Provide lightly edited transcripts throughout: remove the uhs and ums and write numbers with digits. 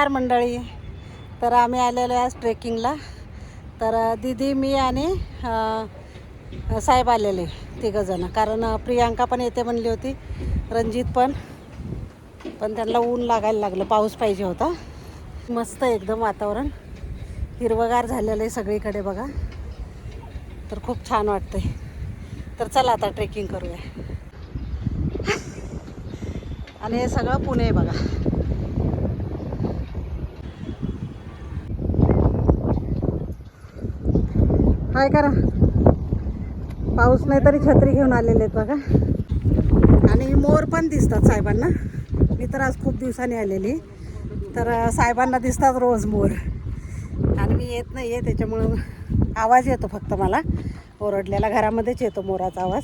मंडळी, तर आम्ही आलेलो आहे आज ट्रेकिंगला. तर दीदी, मी आणि साहेब आलेले तिघंजणं. कारण प्रियांका पण येते म्हणली होती, रणजित पण त्यांना ऊन लागायला लागलं, पाऊस पाहिजे होता. मस्त एकदम वातावरण हिरवगार झालेलं आहे सगळीकडे बघा. तर खूप छान वाटतंय. तर चला आता ट्रेकिंग करूया. आणि हे सगळं पुणे आहे बघा. काय करा, पाऊस नाही तरी छत्री घेऊन आलेले आहेत बघा. आणि मोर पण दिसतात साहेबांना. मी तर आज खूप दिवसांनी आलेली, तर साहेबांना दिसतात रोज मोर. आणि मी येत नाही आहे, त्याच्यामुळं आवाज येतो फक्त मला ओरडलेला. घरामध्येच येतो मोराचा आवाज.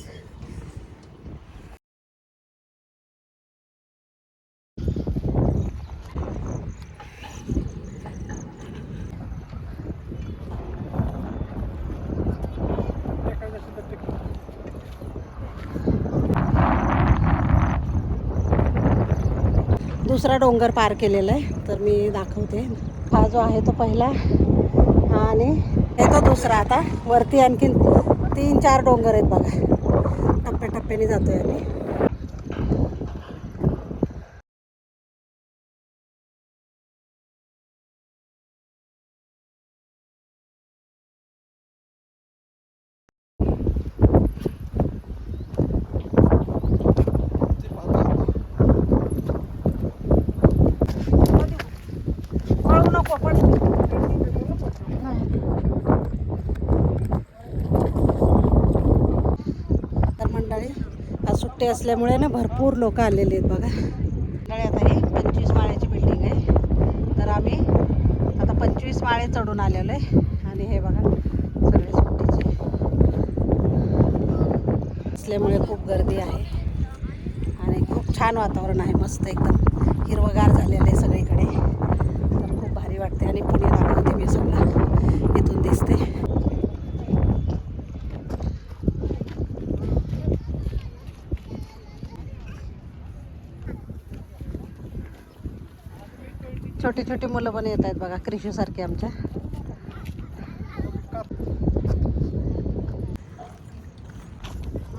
दुसरा डोंगर पार केलेला आहे, तर मी दाखवते. हा जो आहे तो पहिला, हा आणि हे तो दुसरा. आता वरती आणखीन 3-4 डोंगर आहेत बघा. टप्प्याटप्प्याने जातोय आम्ही. तर मंडळी, आज सुट्टी असल्यामुळे ना भरपूर लोक आलेले आहेत बघा. मंडळी, आता ही 25 माळ्याची बिल्डिंग आहे. तर आम्ही आता 25 माळे चढून आलेलो आहे. आणि हे बघा सगळे सुट्टीचे असल्यामुळे खूप गर्दी आहे. आणि खूप छान वातावरण आहे, मस्त एकदम हिरवगार झालेलं आहे सगळीकडे. तर खूप भारी वाटते. आणि पुणे दाखवते मी सगळं, इथून दिसते. छोटी छोटी मुलं पण येत आहेत बघा, क्रिशूसारखे आमच्या.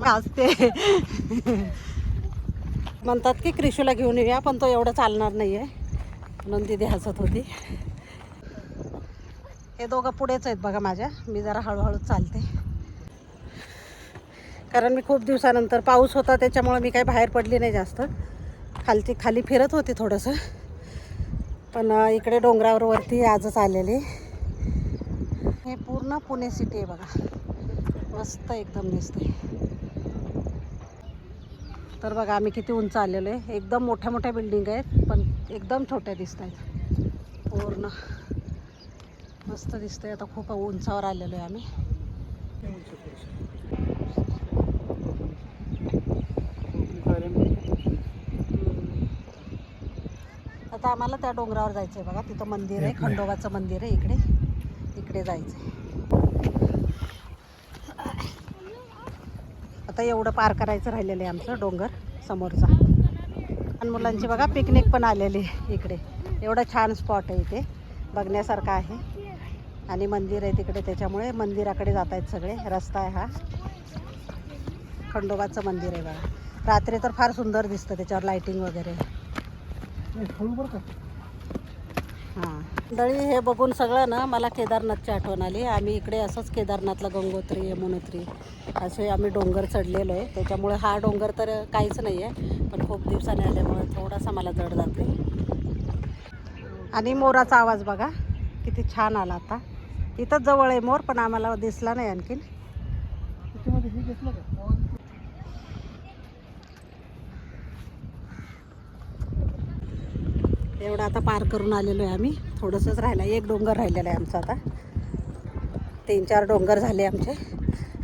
आज ते म्हणतात की क्रिशूला घेऊन येऊया, पण तो एवढं चालणार नाही आहे म्हणून दीदी हसत होती. हे दोघं पुढेच आहेत बघा माझ्या. मी जरा हळूहळू चालते, कारण मी खूप दिवसानंतर, पाऊस होता त्याच्यामुळे मी काही बाहेर पडली नाही जास्त. खाली फिरत होते थोडंसं. पण इकडे डोंगरावर वरती आजच आलेले. हे पूर्ण पुणे सिटी आहे बघा, मस्त एकदम दिसते. तर बघा आम्ही किती उंच आलेलो आहे. एकदम मोठ्या मोठ्या बिल्डिंग आहेत, पण एकदम छोट्या दिसत आहेत. पूर्ण मस्त दिसतंय. आता खूप उंचावर आलेलो आहे आम्ही. आता आम्हाला त्या डोंगरावर जायचं आहे बघा. तिथं मंदिर आहे, खंडोबाचं मंदिर आहे. इकडे जायचं आहे. आता एवढं पार करायचं राहिलेलं आहे आमचं डोंगर समोरचा. आणि मुलांची बघा पिकनिक पण आलेली इकडे. एवढं छान स्पॉट आहे इथे, बघण्यासारखं आहे. आणि मंदिर आहे तिकडे, त्याच्यामुळे मंदिराकडे जात आहेत सगळे. रस्ता आहे हा, खंडोबाचं मंदिर आहे बघा. रात्री तर फार सुंदर दिसतं, त्याच्यावर लाईटिंग वगैरे. हां मंडळी, हे बघून सगळं ना मला केदारनाथची आठवण आली. आम्ही इकडे असंच केदारनाथला गंगोत्री, यमुनोत्री असे आम्ही डोंगर चढलेलो आहे. त्याच्यामुळे हा डोंगर तर काहीच नाही आहे, पण खूप दिवसाने आल्यामुळे थोडासा मला जड जाते. आणि मोराचा आवाज बघा किती छान आला. आता इथंच जवळ आहे मोर, पण आम्हाला दिसला नाही आणखीन. एवढं आता पार करून आलेलो आहे आम्ही. थोडंसंच राहिलं, एक डोंगर राहिलेला आहे आमचा. आता 3-4 डोंगर झाले आमचे,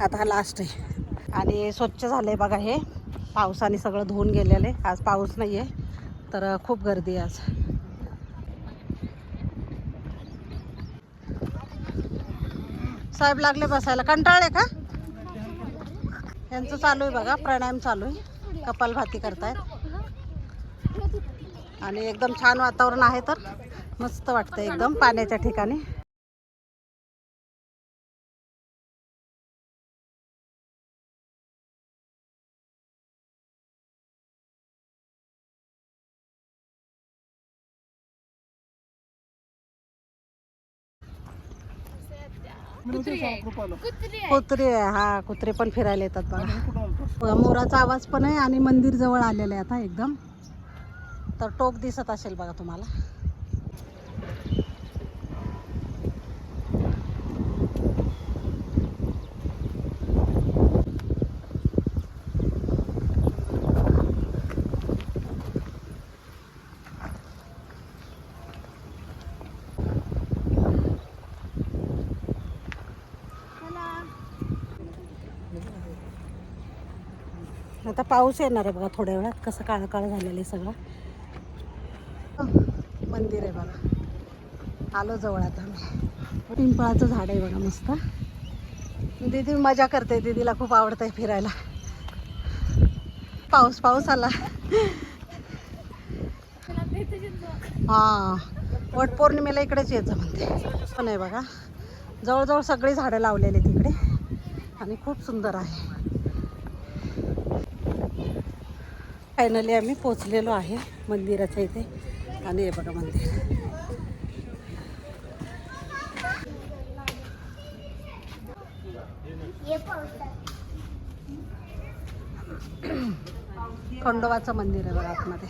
आता हा लास्ट आहे. आणि स्वच्छ झालं आहे बघा हे, पावसाने सगळं धुवून गेलेलं आहे. आज पाऊस नाही आहे, तर खूप गर्दी आहे आज. साहेब लागले बसायला. कंटाळले का? यांचं चालू आहे बघा, प्राणायाम चालू आहे, कपालभाती करतायत. आणि एकदम छान वातावरण आहे. तर मस्त वाटतं एकदम पाण्याच्या ठिकाणी. कुत्रे हा कुत्रे पण फिरायला येतात बघा. मोराचा आवाज पण आहे आणि मंदिर जवळ आलेलं आहे आता एकदम. तर टोक दिसत असेल बघा तुम्हाला. आता पाऊस येणार आहे बघा थोड्या वेळात. कसं काळं काळं झालेलं आहे सगळं. मंदिर आहे बघा. आलो जवळ आता मी. पिंपळाचं झाड आहे बघा मस्त. दीदी मजा करते. दीदीला खूप आवडतंय फिरायला. पाऊस पाऊस आला. हां वट पौर्णिमेला इकडेच यायचं म्हणते. पण आहे बघा जवळजवळ सगळी झाडं लावलेली तिकडे आणि खूप सुंदर आहे. फायनली आम्ही पोचलेलो आहे मंदिराच्या इथे. आणि हे बघा मंदिर. खंडोबाचं मंदिर आहे बघा आतमध्ये.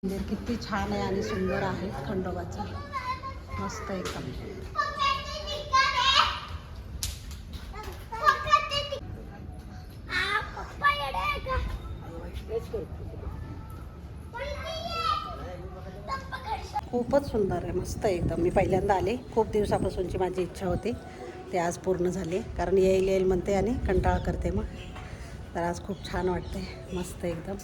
मंदिर किती छान आहे आणि सुंदर आहे खंडोबाचं. मस्त एकदम. खूपच सुंदर आहे. मस्त एकदम. मी पहिल्यांदा आले. खूप दिवसापासूनची माझी इच्छा होती. ते आज पूर्ण झाली. कारण येईल येईल म्हणते आणि कंटाळा करते मग. तर आज खूप छान वाटते. मस्त एकदम.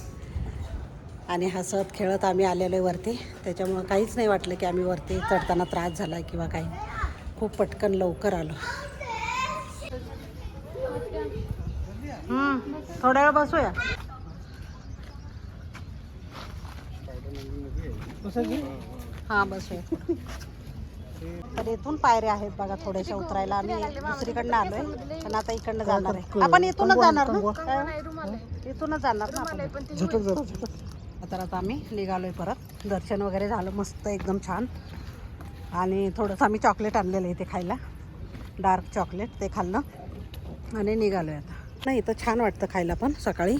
आणि हसत खेळत आम्ही आलेलो आहे वरती. त्याच्यामुळं काहीच नाही वाटलं की आम्ही वरती चढताना त्रास झाला किंवा काही. खूप पटकन लवकर आलो. थोड्या वेळ बसूया. हां बसूया. तर इथून पायऱ्या आहेत बघा थोड्याशा उतरायला. आम्ही दुसरीकडनं आलोय पण आता इकडनं जाणार आहे. आपण इथूनच जाणार ना. इथूनच जाणार ना. तर आता आम्ही निघालोय परत. दर्शन वगैरे झालं मस्त एकदम छान. आणि थोडंसं आम्ही चॉकलेट आणलेलं आहे इथे खायला. डार्क चॉकलेट ते खाल्लं आणि निघालोय आता. नाही इथं छान वाटतं खायला पण सकाळी.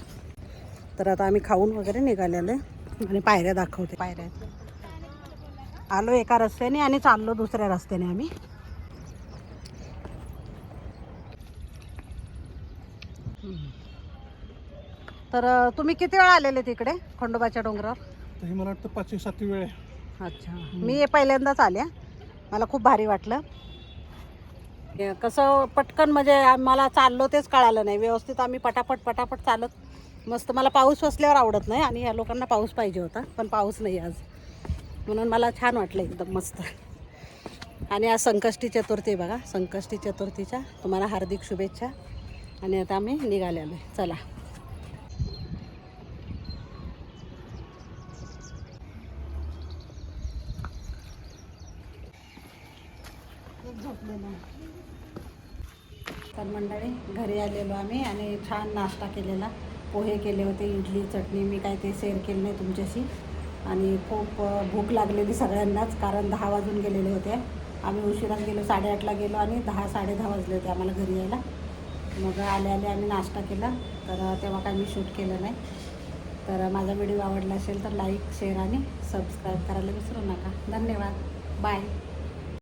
तर आता आम्ही खाऊन वगैरे निघालेलो आहे. आणि पायऱ्या दाखवते. पायऱ्या आलो एका रस्त्याने आणि चाललो दुसऱ्या रस्त्याने आम्ही. तर तुम्ही किती वेळा आलेले तिकडे खंडोबाच्या डोंगरावर? मला वाटतं 5-7 वेळ. अच्छा. मी पहिल्यांदाच आले. मला खूप भारी वाटलं. कसं पटकन म्हणजे मला चाललो तेच कळालं नाही व्यवस्थित. आम्ही पटापट चालत मस्त. मला पाऊस असल्यावर आवडत नाही आणि या लोकांना पाऊस पाहिजे होता पण पाऊस नाही आज. म्हणून मला छान वाटलं एकदम मस्त. आणि आज संकष्टी चतुर्थी बघा. संकष्टी चतुर्थीच्या तुम्हाला हार्दिक शुभेच्छा. आणि आता आम्ही निघालेलो आहे. चला. तर मंडळी घरी आलेलो आम्ही आणि छान नाश्ता केलेला. पोहे केले होते, इडली चटणी. मी काय ते शेअर केलं नाही तुमच्याशी. आणि खूप भूक लागलेली सगळ्यांनाच कारण 10 वाजून गेलेले होते. आम्ही उशिराच गेलो. 8:30ला गेलो आणि 10-10:30 वाजले होते आम्हाला घरी यायला. मग आले आम्ही नाश्ता केला. तर तेव्हा काय मी शूट केलं नाही. तर माझा व्हिडिओ आवडला असेल तर लाईक शेअर आणि सबस्क्राईब करायला विसरू नका. धन्यवाद. बाय.